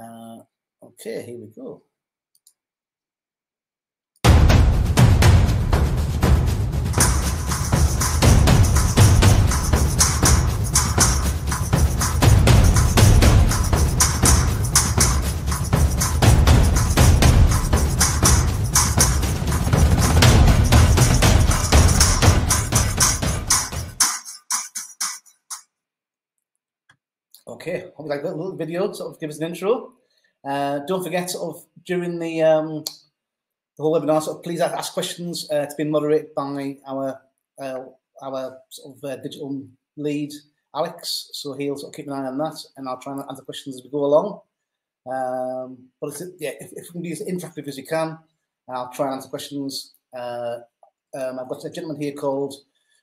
Okay, here we go. Okay, hope you like that little video, sort of give us an intro. Don't forget, sort of during the whole webinar, sort of please ask questions. It's been moderated by our sort of digital lead, Alex. So he'll sort of keep an eye on that, and I'll try and answer questions as we go along. But it's, yeah, if we can be as interactive as we can, I'll try and answer questions. I've got a gentleman here called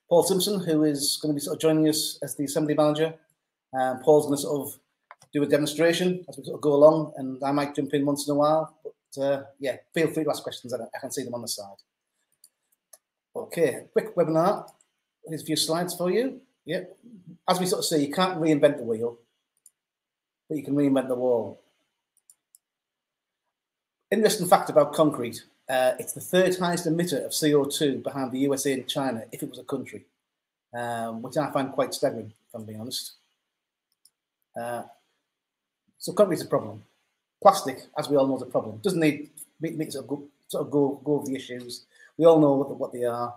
Paul Simpson, who is going to be sort of joining us as the assembly manager. Paul's going to sort of do a demonstration as we sort of go along, and I might jump in once in a while. But yeah, feel free to ask questions. I can see them on the side. Okay, quick webinar. Here's a few slides for you. Yeah, as we sort of say, you can't reinvent the wheel, but you can reinvent the wall. Interesting fact about concrete: it's the third highest emitter of CO2 behind the USA and China if it was a country, which I find quite staggering, if I'm being honest. So concrete's a problem. Plastic, as we all know, is a problem. Doesn't need me to go over the issues. We all know what they are.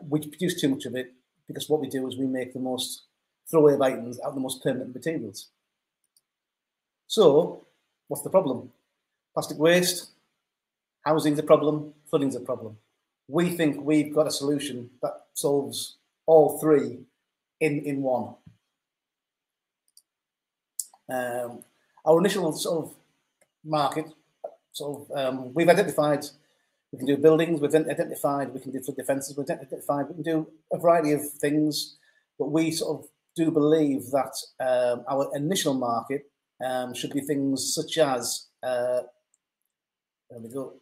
We produce too much of it because what we do is we make the most throwaway of items out of the most permanent materials. So, what's the problem? Plastic waste, housing's a problem, flooding's a problem. We think we've got a solution that solves all three in one. Our initial sort of market, we've identified we can do buildings, we've identified we can do flood defences, we've identified we can do a variety of things, but we sort of do believe that our initial market should be things such as, there we go,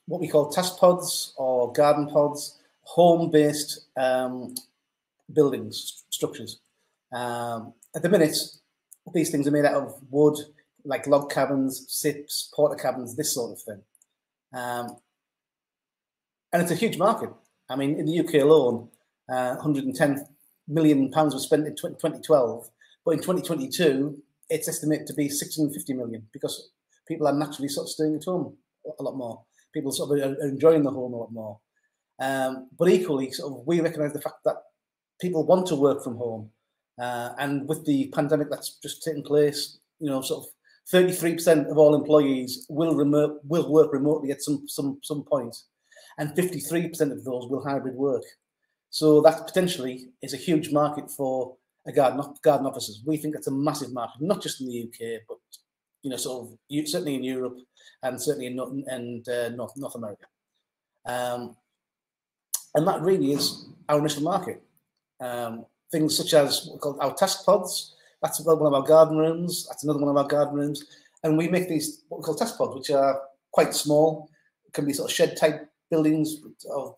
what we call task pods or garden pods, home-based buildings, structures. At the minute, these things are made out of wood, like log cabins, sips, porta cabins, this sort of thing. And it's a huge market. I mean, in the UK alone, 110 million pounds was spent in 2012, but in 2022, it's estimated to be 650 million because people are naturally sort of staying at home a lot more. People sort of are enjoying the home a lot more. But equally, sort of, we recognise the fact that people want to work from home, and with the pandemic that's just taken place, you know, sort of 33% of all employees will work remotely at some point, and 53% of those will hybrid work. So that potentially is a huge market for a garden officers. We think that's a massive market, not just in the UK, but you know, sort of certainly in Europe and certainly in North America. And that really is our initial market. Things such as what we call our task pods. That's one of our garden rooms. That's another one of our garden rooms. And we make these what we call task pods, which are quite small. It can be sort of shed-type buildings, of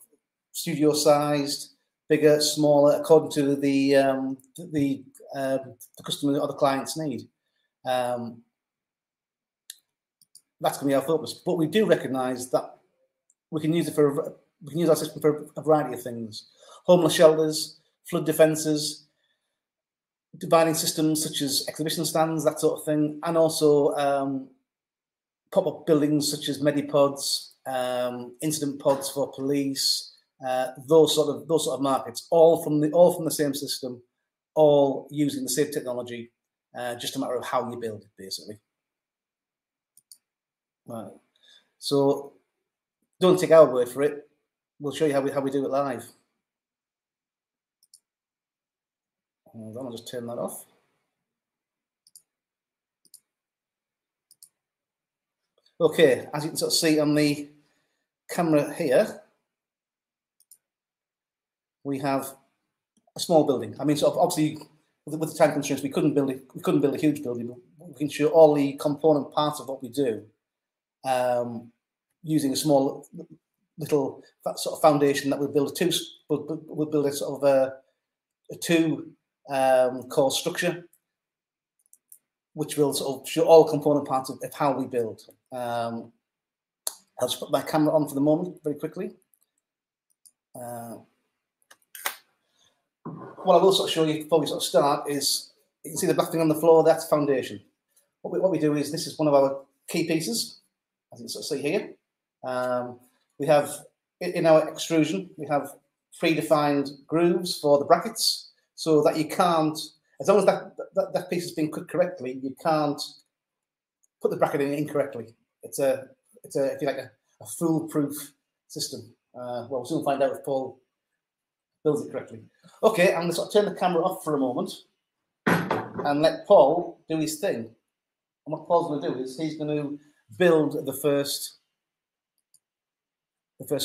studio-sized, bigger, smaller, according to the customer or the client's need. That's going to be our focus. But we do recognise that we can use our system for a variety of things: homeless shelters, flood defences, dividing systems such as exhibition stands, that sort of thing, and also pop-up buildings such as medipods, incident pods for police, those sort of markets, all from the same system, all using the same technology, just a matter of how you build it, basically. Right. So don't take our word for it. We'll show you how we do it live. Hold on, I'll just turn that off. Okay, as you can sort of see on the camera here, we have a small building. I mean, sort of obviously with the time constraints, we couldn't build a huge building, but we can show all the component parts of what we do using a small little sort of foundation that we'll build a sort of a two core structure, which will sort of show all component parts of how we build. I'll just put my camera on for the moment very quickly. What I will sort of show you before we sort of start is, you can see the black thing on the floor, that's foundation. What we do is, this is one of our key pieces, as you sort of see here. We have, in our extrusion, we have predefined grooves for the brackets, so that you can't, as long as that piece has been cut correctly, you can't put the bracket in incorrectly. It's a if you like, a foolproof system. Well, we'll soon find out if Paul builds it correctly. Okay, I'm going to sort of turn the camera off for a moment and let Paul do his thing. And what Paul's going to do is, he's going to build the first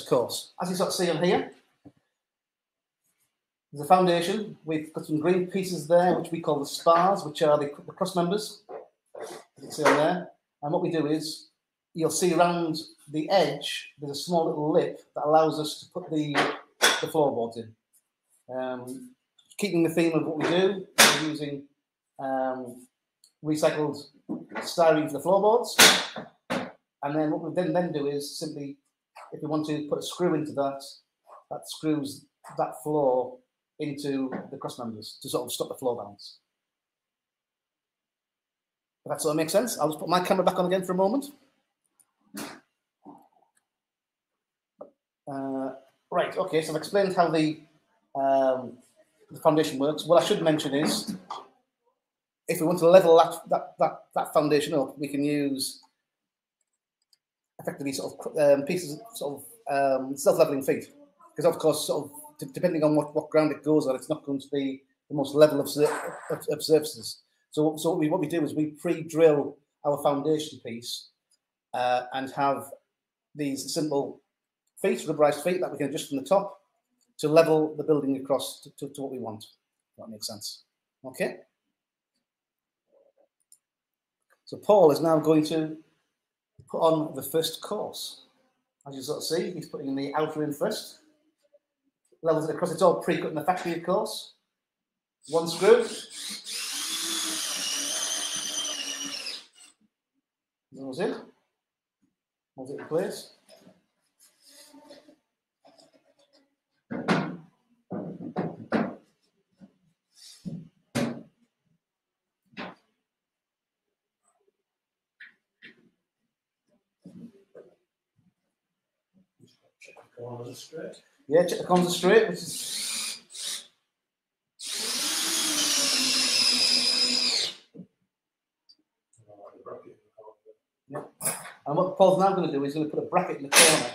course. As you sort of see on here, there's a foundation. We've got some green pieces there, which we call the spars, which are the cross members, as you can see on there. And what we do is, you'll see around the edge, there's a small little lip that allows us to put the floorboards in. Keeping the theme of what we do, we're using recycled styrene for the floorboards. And then what we then do is simply, if we want to put a screw into that screws that floor into the cross members to sort of stop the floor bounce. If that sort of makes sense, I'll just put my camera back on again for a moment. Right, okay, so I've explained how the foundation works. What I should mention is, if we want to level that foundation up, we can use effectively sort of pieces, sort of self-leveling feet, because of course, sort of depending on what ground it goes on, it's not going to be the most level of surfaces. So what we do is, we pre-drill our foundation piece and have these simple feet, rubberized feet, that we can adjust from the top to level the building across to what we want. If that makes sense. Okay. So Paul is now going to put on the first course. As you sort of see, he's putting the outer in first. Levels it across. It's all pre-cut in the factory, of course. One screw. Goes in. Holds it in place. Yeah, check the corners are straight, which is yeah. And what Paul's now going to do is going to put a bracket in the corner.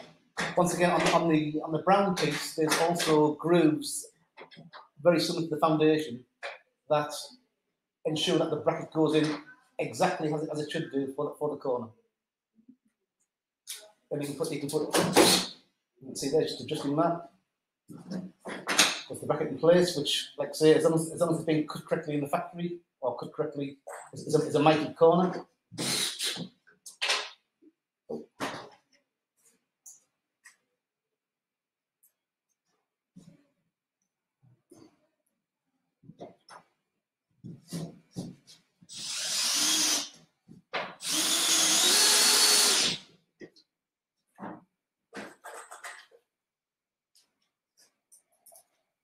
Once again, on the brown piece, there's also grooves very similar to the foundation that ensure that the bracket goes in exactly as it should do for the corner. Then you can put you can see there, just adjusting that. Put the bracket in place, which, like I say, as long as it's being cut correctly in the factory, or cut correctly, is a mighty corner.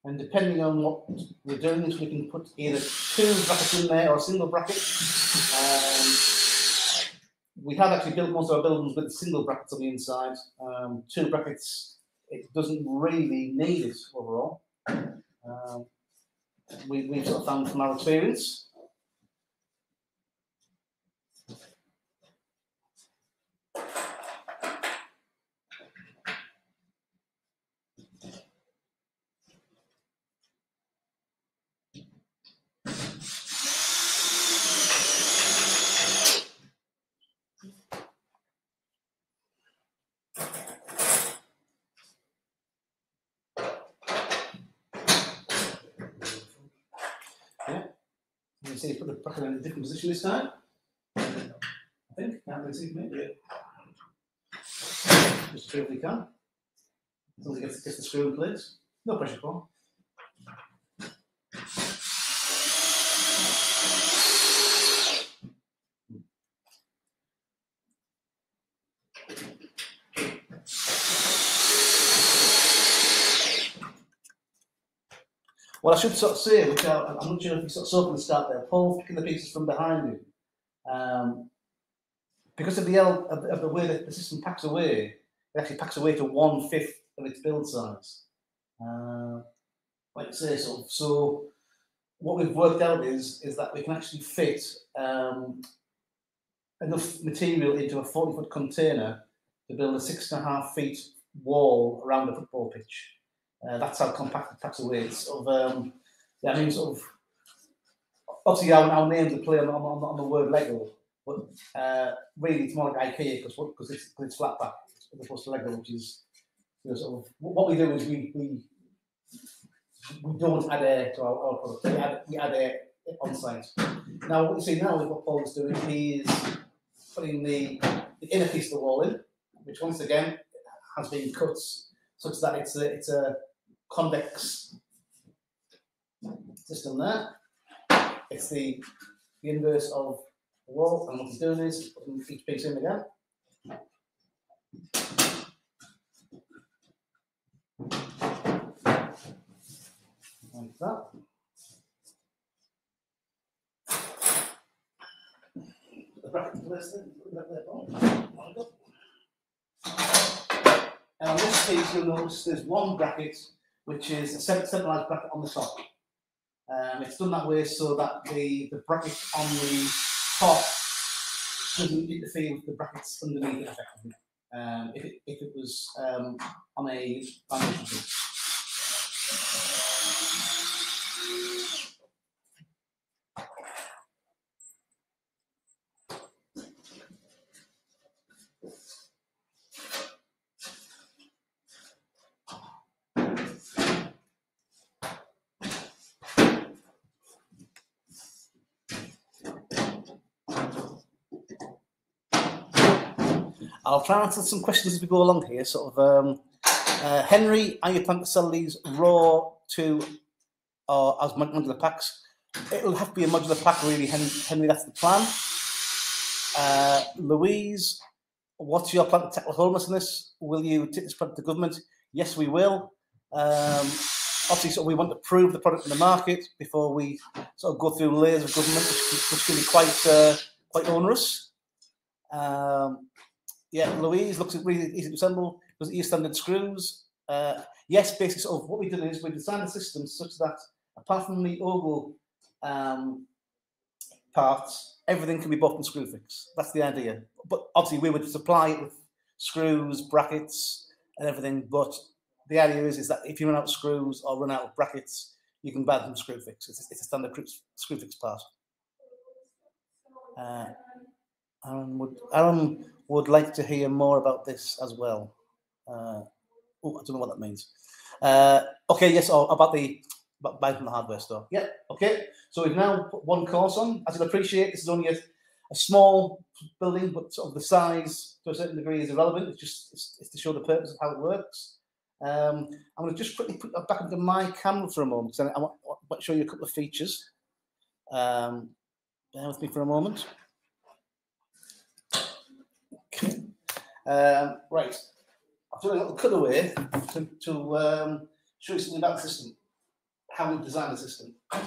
And depending on what we're doing, we can put either two brackets in there or a single bracket. We have actually built most of our buildings with single brackets on the inside. Two brackets, it doesn't really need it overall. We've sort of found from our experience. You see, put the bracket in a different position this time. I think. Can't really see me. Yeah. Just see if we can. As long as it gets the screw in place. No pressure, Paul. What I should sort of say, which I'm not sure if you sort of saw from the start there, Paul's picking the pieces from behind you. Because of the way that the system packs away, it actually packs away to 1/5 of its build size. Like I say, so what we've worked out is that we can actually fit enough material into a 40-foot container to build a 6.5 feet wall around the football pitch. That's how compact it packs away. It's sort of, yeah, I mean, sort of, obviously our names are play on the word Lego, but really it's more like IKEA because it's flat pack as opposed to Lego, which is, you know, sort of what we do is we don't add air to our product. We add air on site. Now what you see now is what Paul is doing. He is putting the inner piece of the wall in, which once again has been cut such that it's a convex system there. It's the inverse of the wall, and what he's doing is putting each piece in again. Like that. The bracket place there. And on this piece, you'll notice there's one bracket which is a centralized bracket on the top. It's done that way so that the bracket on the top doesn't interfere with the brackets underneath it effectively. If it was on a foundation piece. I'll try and answer some questions as we go along here. Sort of, Henry, are you planning to sell these raw to or as modular packs? It'll have to be a modular pack, really, Henry. That's the plan. Louise, what's your plan to tackle homelessness? Will you take this product to government? Yes, we will. Obviously, so we want to prove the product in the market before we sort of go through layers of government, which can be quite onerous. Yeah, Louise looks really easy to assemble. Does it use standard screws? Yes, basically, sort of what we've done is we designed the system such that apart from the OGEL parts, everything can be bought from Screwfix. That's the idea. But obviously, we would supply it with screws, brackets, and everything. But the idea is that if you run out of screws or run out of brackets, you can buy them from Screwfix. It's a standard Screwfix part. Aaron would like to hear more about this as well. I don't know what that means. Okay, yes, about buying from the hardware store. Yeah, okay. So we've now put one course on. As you'll appreciate, this is only a small building, but sort of the size to a certain degree is irrelevant. It's to show the purpose of how it works. I'm going to just quickly put that back into my camera for a moment because I want to show you a couple of features. Bear with me for a moment. Okay. Right. I've done a little cutaway to show you something about the system, how we designed the system. As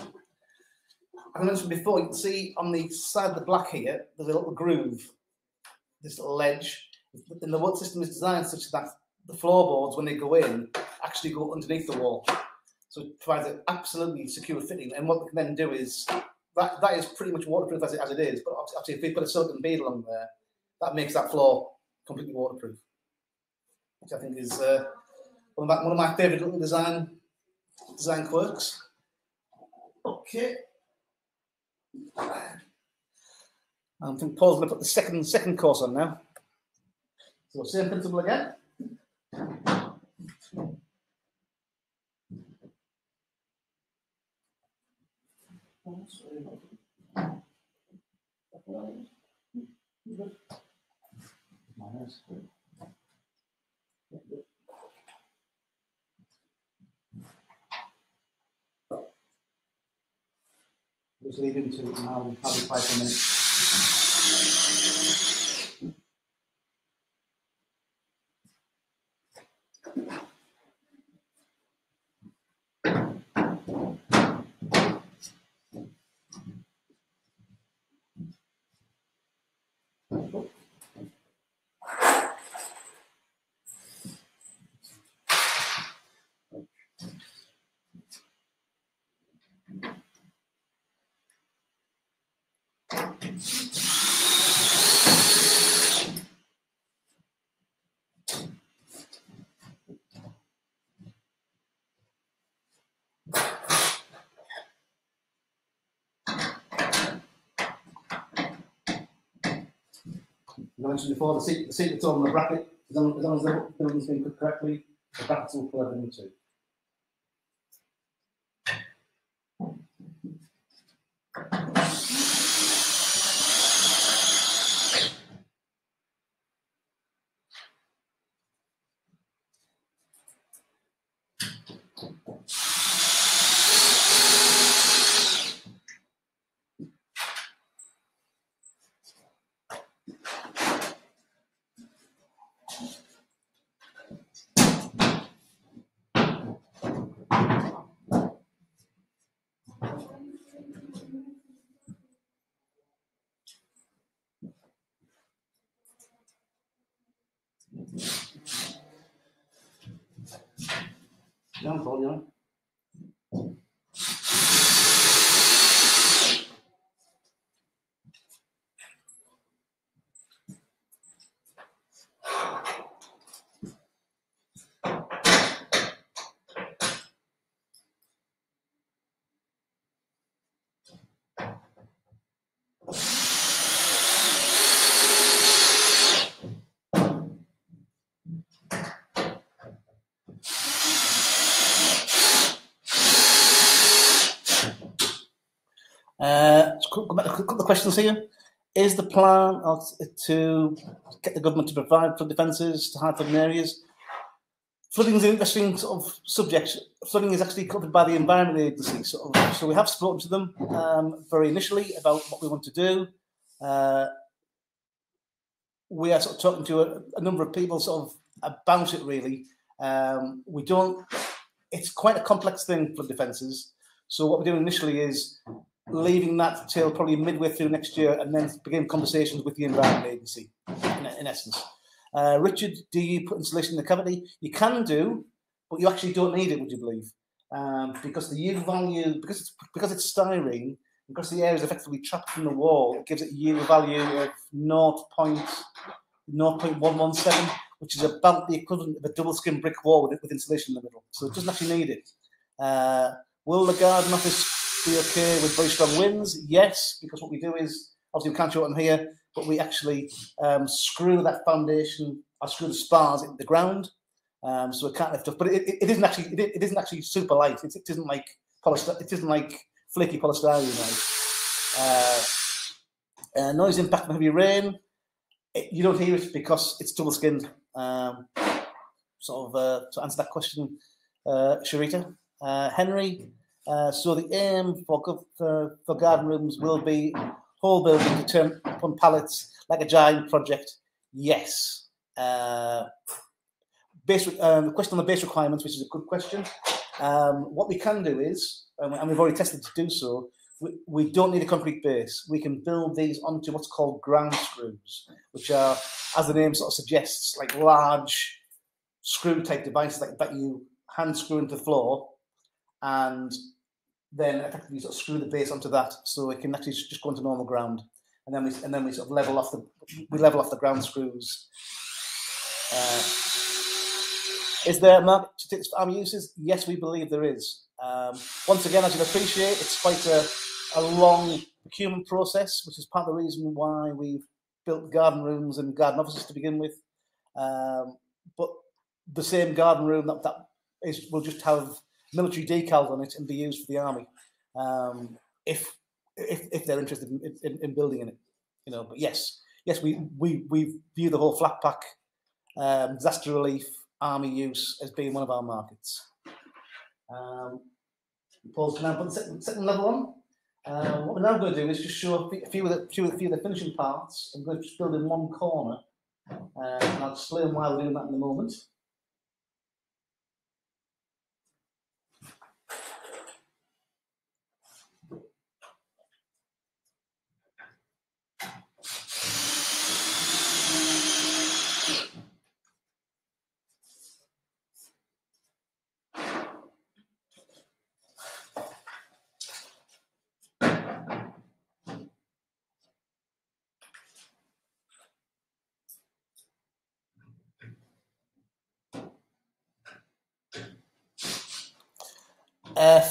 I mentioned before, you can see on the side of the black here, there's a little groove, this little ledge. And the wood system is designed such that the floorboards, when they go in, actually go underneath the wall. So it provides an absolutely secure fitting. And what we can then do is, that is pretty much waterproof as it is. But obviously, if we put a silicon bead along there, that makes that floor completely waterproof, which I think is one of my favourite little design quirks. Okay. I think Paul's going to put the second course on now. So same principle again. Just leave him to how we 5 minutes. As I mentioned before, the secret's all in the bracket. As long as the building's been put correctly, the brackets will pull everything too. Yeah, I'm following you. Go back to a couple of questions here. Is the plan to get the government to provide flood defences to high-flooding areas? Flooding is an interesting sort of subject. Flooding is actually covered by the Environment Agency. So we have spoken to them very initially about what we want to do. We are sort of talking to a number of people sort of about it, really. It's quite a complex thing, flood defences. So what we're doing initially is leaving that till probably midway through next year and then begin conversations with the Environment Agency, in essence. Richard, do you put insulation in the cavity? You can do, but you actually don't need it, would you believe? Because the U value, because it's styrene, because the air is effectively trapped in the wall, it gives it a U value of 0.117, which is about the equivalent of a double skin brick wall with insulation in the middle. So it doesn't actually need it. Will the garden office be okay with very strong winds? Yes, because what we do is, obviously we can't show it on here, but we actually screw that foundation, or screw the spars into the ground, so it can't lift up. But it isn't actually super light. It isn't like flaky polystyrene. Noise impact from heavy rain. You don't hear it because it's double skinned. To answer that question, Sharita. Henry, so the aim for garden rooms will be whole building to turn upon pallets like a giant project. Yes. The question on the base requirements, which is a good question. What we can do is, and we've already tested to do so, we don't need a concrete base. We can build these onto what's called ground screws, which are, as the name sort of suggests, like large screw type devices that you hand screw into the floor, and then effectively sort of screw the base onto that, so it can actually just go into normal ground, and then we sort of level off the ground screws. Is there a market to take this for army uses? Yes, we believe there is. Once again, as you'll appreciate, it's quite a long procurement process, which is part of the reason why we've built garden rooms and garden offices to begin with. But the same garden room will just have military decals on it and be used for the army, if they're interested in building in it, But yes, we view the whole flat pack, disaster relief, army use as being one of our markets. Paul's now put the second level on. What we're now going to do is just show a few of the finishing parts. I'm going to just build in one corner, and I'll explain why we're doing that in a moment.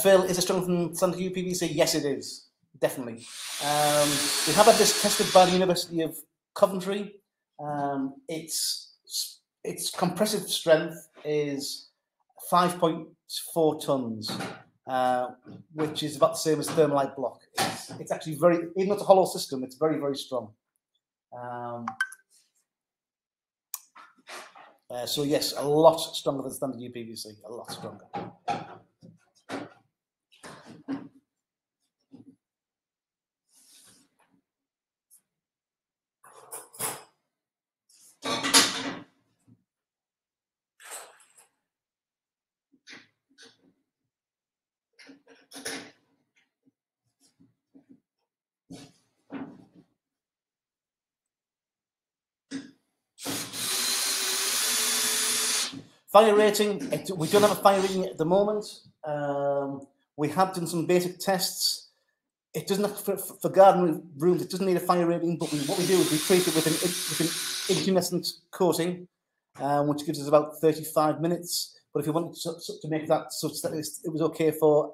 Phil, is it stronger than standard UPVC? Yes, it is, definitely. We have had this tested by the University of Coventry, its compressive strength is 5.4 tons, which is about the same as thermalite block. It's actually very, even though it's a hollow system, it's very, very strong. So yes, a lot stronger than standard UPVC, a lot stronger. Fire rating, we don't have a fire rating at the moment. We have done some basic tests. It doesn't have, for garden rooms, it doesn't need a fire rating, but what we do is we treat it with an incandescent coating, which gives us about 35 minutes. But if you wanted to make that such that it was okay for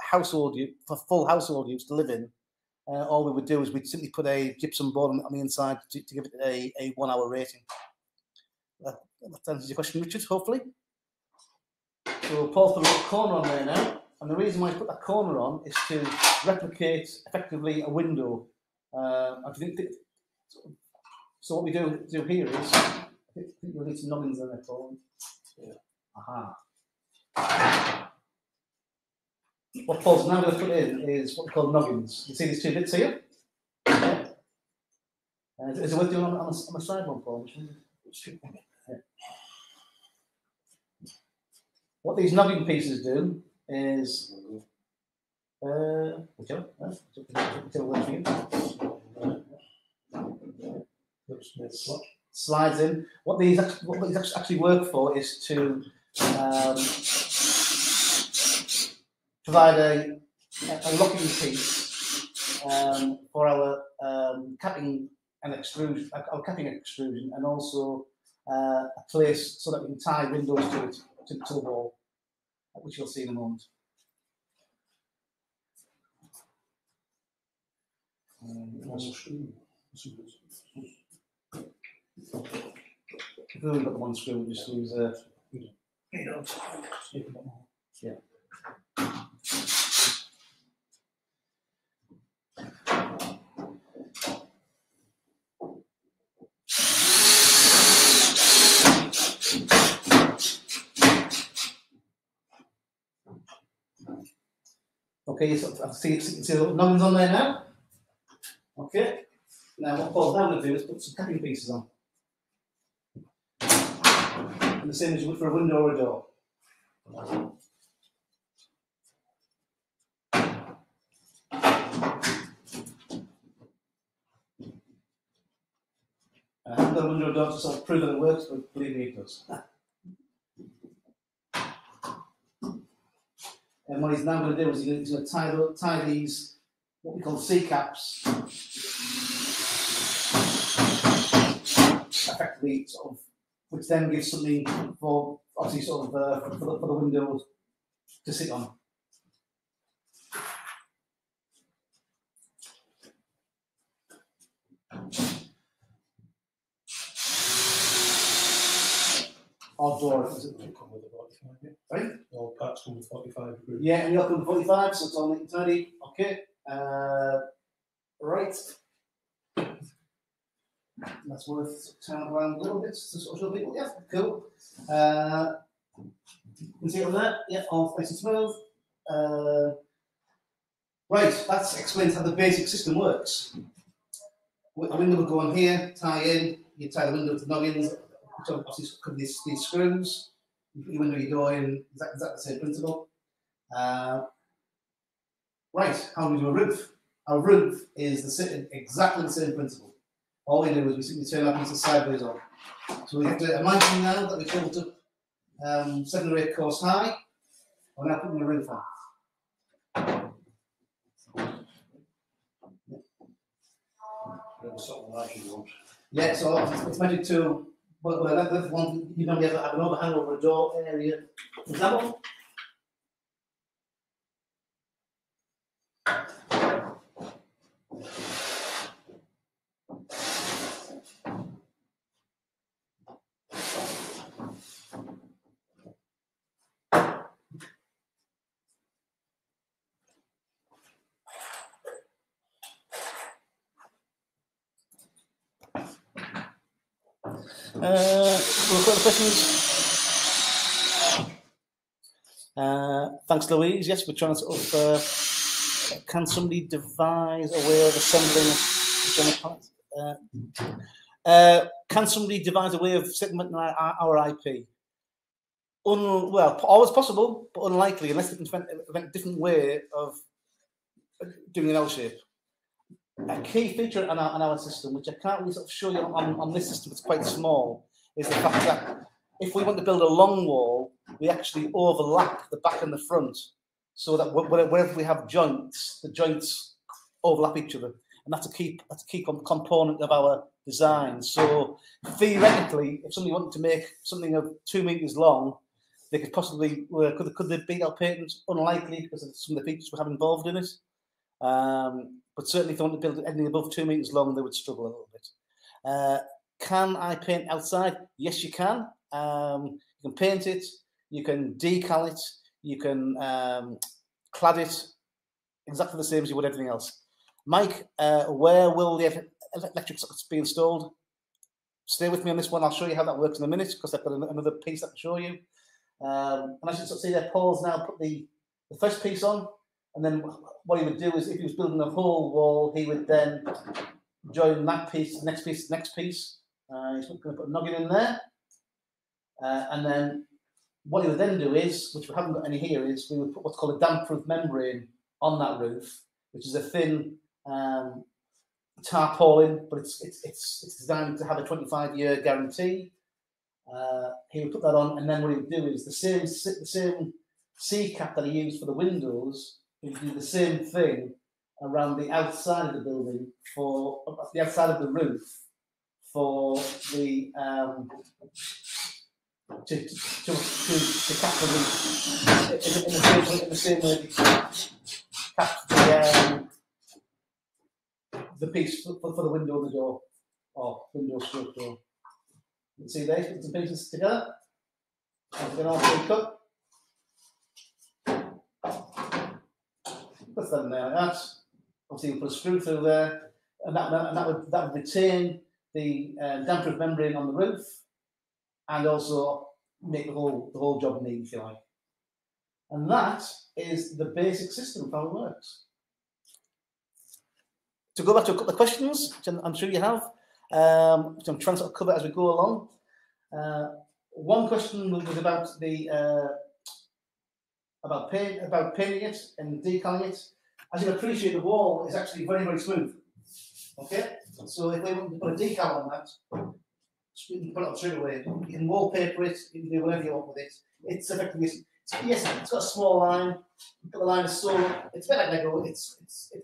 full household use to live in, all we would do is we'd simply put a gypsum board on the inside to give it a 1 hour rating. That answers your question, Richard, hopefully. So Paul's put a little corner on there now, and the reason why I put that corner on is to replicate effectively a window. So what we do here is, I think we'll need some nubbins in there, Paul. Yeah. Aha. What Paul's now going to put in is what we call noggins. You see these two bits here? Yeah. Is it worth doing on the side one, Paul? Yeah. What these noggin pieces do is, slides in. What these actually work for is to provide a locking piece for our capping and extrusion, and also a place so that we can tie windows to it. To the wall, which you'll see in a moment. If we've got the one screw, we'll just use yeah. Okay, so I see the nuggins on there now. Okay, now what Paul's now going to do is put some capping pieces on. And the same as you would for a window or a door. I haven't got a window or door to sort of prove that it works, but believe me, it does. And what he's now going to do is he's going to tie these, what we call C-caps, effectively, sort of, which then gives something for, obviously, sort of for the windows to sit on. Or door, does it come with a 45? Yeah. Right? All parts come with 45 degrees. Yeah, and you'll come with 45, so it's all neat and tidy. Okay. Right. That's worth turning around a little bit to sort of show people. Yeah, cool. You can see it on there. Yeah, all nice and smooth. Right, that explains how the basic system works. A window will go on here, tie in, you tie the window to noggins, which obviously cover these screws. You put your window, your door in, exactly the same principle. Right, how do we do a roof? Our roof is exactly the same principle. All we do is we simply turn our pieces sideways on. So we have to imagine now that we've built up 7 or 8 course high. We're now putting the roof on. Yeah, so it's measured to, well, that's one, you normally have an overhang over a door area. For example, We've got the questions. Thanks, Louise. Yes, we're trying to sort of. Can somebody devise a way of assembling can somebody devise a way of segmenting our IP? Well, always possible, but unlikely unless they can invent a different way of doing an L shape. A key feature on our system, which I can't really sort of show you on this system, it's quite small, is the fact that if we want to build a long wall, we actually overlap the back and the front, so that wherever we have joints, the joints overlap each other, and that's a key component of our design. So theoretically, if somebody wanted to make something of 2 meters long, they could possibly could they beat our patent? Unlikely, because of some of the features we have involved in it. But certainly, if they want to build anything above 2 meters long, they would struggle a little bit. Can I paint outside? Yes, you can. You can paint it. You can decal it. You can clad it exactly the same as you would everything else. Mike, where will the electric sockets be installed? Stay with me on this one. I'll show you how that works in a minute, because I've got another piece I can show you. And I should sort of see there, Paul's now put the first piece on, and then what he would do is, if he was building a whole wall, he would then join that piece, next piece, next piece. He's going to put a noggin in there, and then what he would then do is, which we haven't got any here, is we would put what's called a damp-proof membrane on that roof, which is a thin tarpaulin, but it's designed to have a 25-year guarantee. He would put that on, and then what he would do is the same C-cap that he used for the windows, he would do the same thing around the outside of the building, for the outside of the roof, for the to cap the roof in the same way he capped the piece for the window and the door, or window stroke door. You can see these bits and pieces together. And then all three cut. Put them there like that. Obviously, you put a screw through there, and that would retain the damp-proof membrane on the roof, and also make the whole job neat, if you like. And that is the basic system of how it works. To go back to a couple of questions, which I'm sure you have, which I'm trying to sort of cover as we go along. One question was about the about painting it and decaling it. As you can appreciate, the wall is actually very, very smooth. Okay, so if we want to put a decal on that, you can put it on straight away. You can wallpaper it. You can do whatever you want with it. It's effectively, yes, it's got a small line. But the line is so, it's a bit like Lego. It's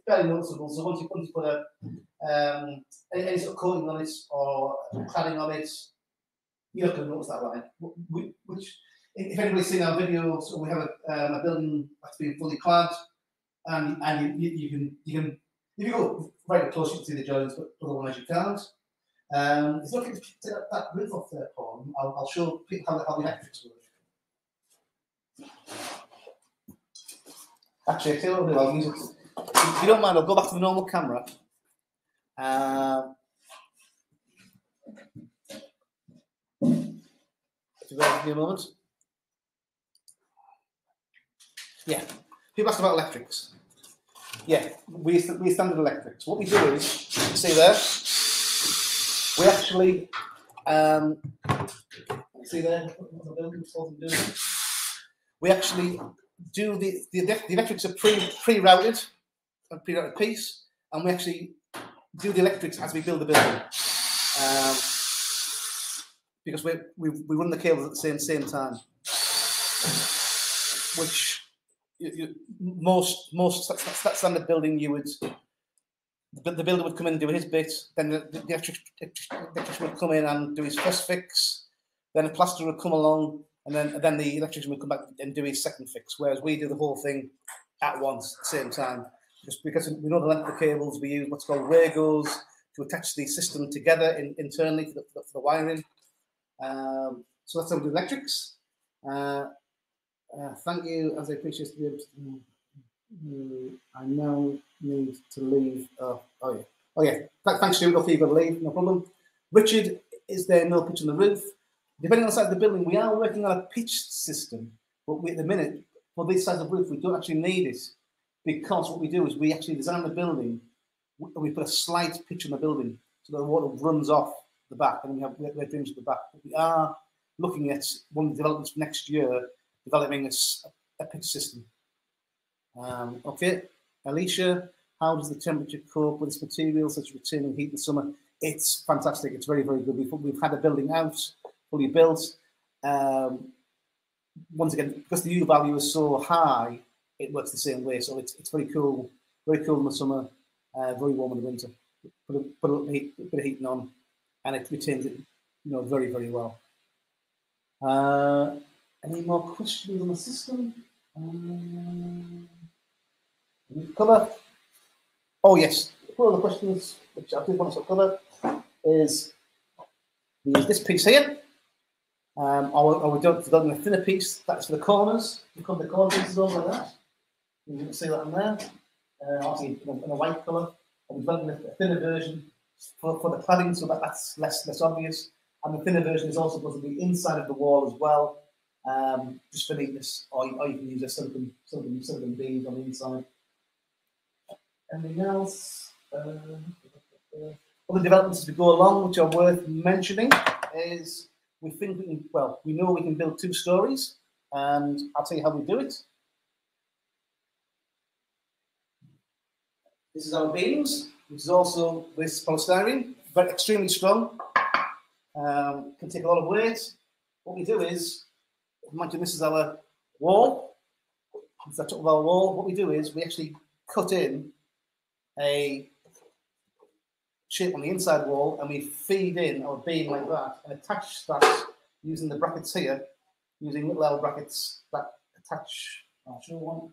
fairly noticeable. So once you put a any sort of coating on it or cladding on it, you're not going to notice that line. Which, if anybody's seen our video, so we have a building that's been fully clad, and you can if you go right close, you can see the joints, but otherwise you can't. It's not going to take that roof off there, Paul. I'll show people how the electrics work. Actually, I tell you what I'll use it. If you don't mind, I'll go back to the normal camera. If you bear with me a moment. Yeah, people asked about electrics. Yeah, we standard electrics. What we do is, see there, we actually see there. We actually do the electrics are pre-routed, a pre-routed piece, and we actually do the electrics as we build the building, because we run the cables at the same time, which most standard building you would. The builder would come in and do his bit, then the electrician would come in and do his first fix, then a plasterer would come along, and then the electrician would come back and do his second fix, whereas we do the whole thing at once, at the same time. Just because we know the length of the cables, we use what's called Wagos to attach the system together internally for the wiring. So that's how we do electrics. Thank you, as I appreciate it. I now need to leave. Oh yeah. Thanks, Stuart. You've got to leave, no problem. Richard, is there no pitch on the roof? Depending on the size of the building, we are working on a pitch system, but at the minute, for this size of roof, we don't actually need it, because what we do is we actually design the building, and we put a slight pitch on the building, so the water runs off the back, and we have drainage at the back. But we are looking at one of the developments for next year, developing a pitch system. Okay, Alicia, how does the temperature cope with this material, such as retaining heat in summer? It's fantastic. It's very, very good. We've had a building out, fully built. Once again, because the U value is so high, it works the same way. So it's very cool in the summer, very warm in the winter. Put a bit of heating on, and it retains it, very, very well. Any more questions on the system? Cover. Oh yes, one of the questions which I did want to cover is this piece here. Or we don't forget a thinner piece. That's for the corners. We cut the corner pieces over like that. You can see that in there. Obviously in a white colour. And we've done a thinner version for the cladding, so that's less obvious. And the thinner version is also supposed to be inside of the wall as well, just for neatness. Or you can use a silicon bead on the inside. Anything else? Other developments as we go along, which are worth mentioning, is we know we can build 2 stories, and I'll tell you how we do it. This is our beams, which is also this polystyrene, but extremely strong. Can take a lot of weight. What we do is, imagine this is our wall. It's the top of our wall. What we do is we actually cut in a shape on the inside wall, and we feed in our beam like that and attach that using the brackets here, using little L brackets that attach. I'll show one.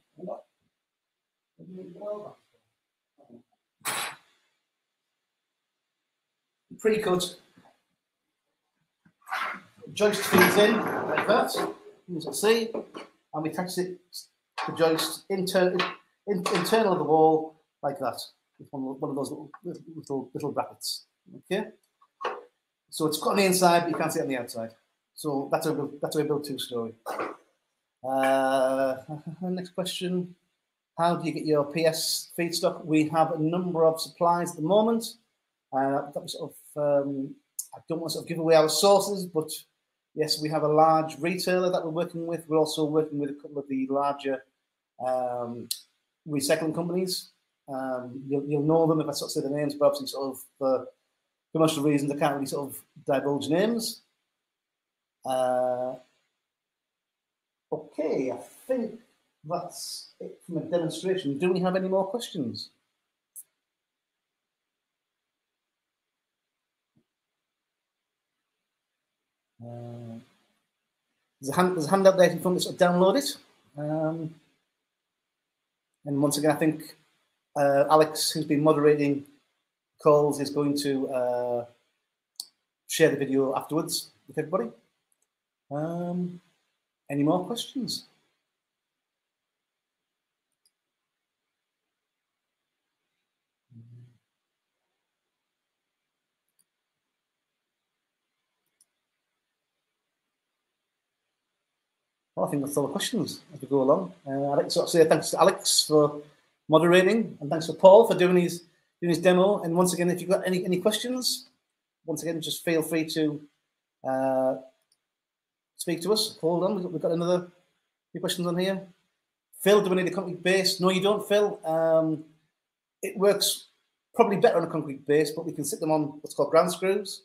Pre-cut joist feeds in like that, you can see, and we attach it to joist internal of the wall like that, with one of those little brackets. Okay, so it's got on the inside, but you can't see it on the outside. So that's how we build 2-story. Next question: how do you get your PS feedstock? We have a number of suppliers at the moment. That was sort of, I don't want to sort of give away our sources, but yes, we have a large retailer that we're working with. We're also working with a couple of the larger recycling companies. You'll know them if I sort of say the names, but obviously sort of for commercial reasons, I can't really sort of divulge names. Okay, I think that's it from a demonstration. Do we have any more questions? There's a handout there if you want to sort of download it. And once again, I think Alex, who's been moderating calls, is going to share the video afterwards with everybody. Any more questions? Well, I think that's all the questions as we go along. I'd like to sort of say thanks to Alex for moderating, and thanks to Paul for doing his demo. And once again, if you've got any questions, once again, just feel free to speak to us. Hold on, we've got another few questions on here. Phil, do we need a concrete base? No, you don't, Phil. It works probably better on a concrete base, but we can sit them on what's called ground screws.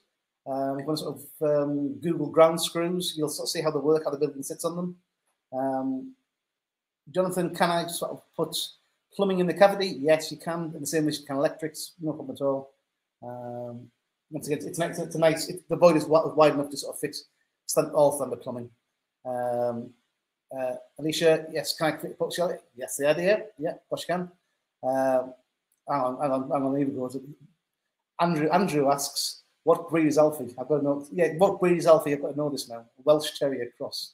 If you want to sort of Google ground screws, you'll sort of see how they work, how the building sits on them. Jonathan, can I sort of put plumbing in the cavity? Yes, you can. In the same way you can electrics, no problem at all. Once again, it's nice. The void is wide enough to sort of fit all standard plumbing. Alicia, yes, can I click put shell? Yes, the idea. Yeah, of course you can. I'm on leave it goes. Andrew asks, what breed is Alfie? I've got to know. Yeah, what breed is Alfie? I've got to know this now. Welsh Terrier cross.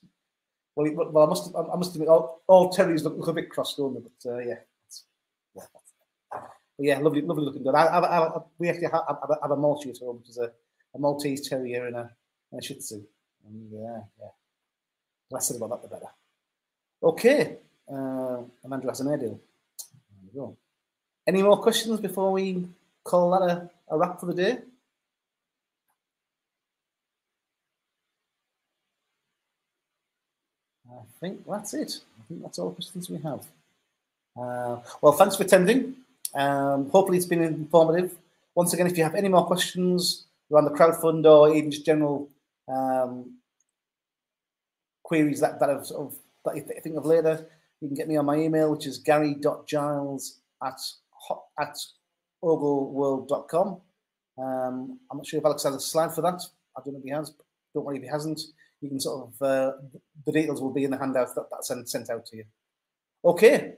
Well, I must admit, all terriers look a bit cross, don't they? But yeah, lovely looking dog. We actually have a Maltese at home, which is a Maltese Terrier and a Shih Tzu. And yeah. The less said about that, the better. Okay. Amanda has an air deal. There we go. Any more questions before we call that a wrap for the day? I think that's it. I think that's all the questions we have. Well, thanks for attending. Hopefully it's been informative. Once again, if you have any more questions around the crowdfund or even just general queries that you think of later, you can get me on my email, which is gary.giles@ogelworld.com. I'm not sure if Alex has a slide for that. I don't know if he has. Don't worry if he hasn't. You can sort of, the details will be in the handout that's sent out to you. Okay.